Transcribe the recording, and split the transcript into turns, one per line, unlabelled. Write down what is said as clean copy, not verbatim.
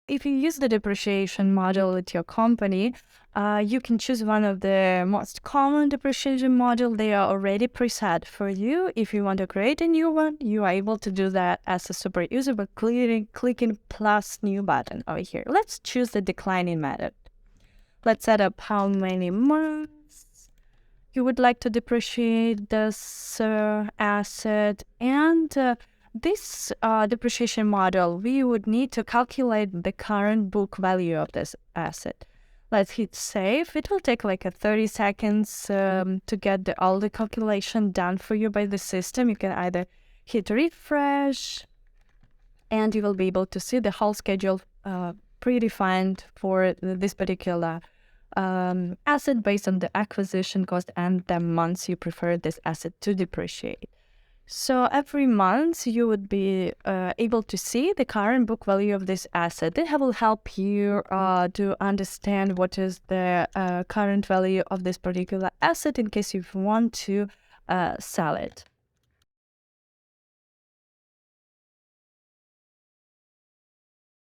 if you use the depreciation module at your company, you can choose one of the most common depreciation module. They are already preset for you. If you want to create a new one, you are able to do that as a super user by clicking plus new button over here. Let's choose the declining method. Let's set up how many months you would like to depreciate this asset, and this depreciation model, we would need to calculate the current book value of this asset. Let's hit save. It will take like 30 seconds to get all the calculation done for you by the system. You can either hit refresh, and you will be able to see the whole schedule predefined for this particular asset based on the acquisition cost and the months you prefer this asset to depreciate. So every month you would be able to see the current book value of this asset. That will help you to understand what is the current value of this particular asset in case you want to sell it.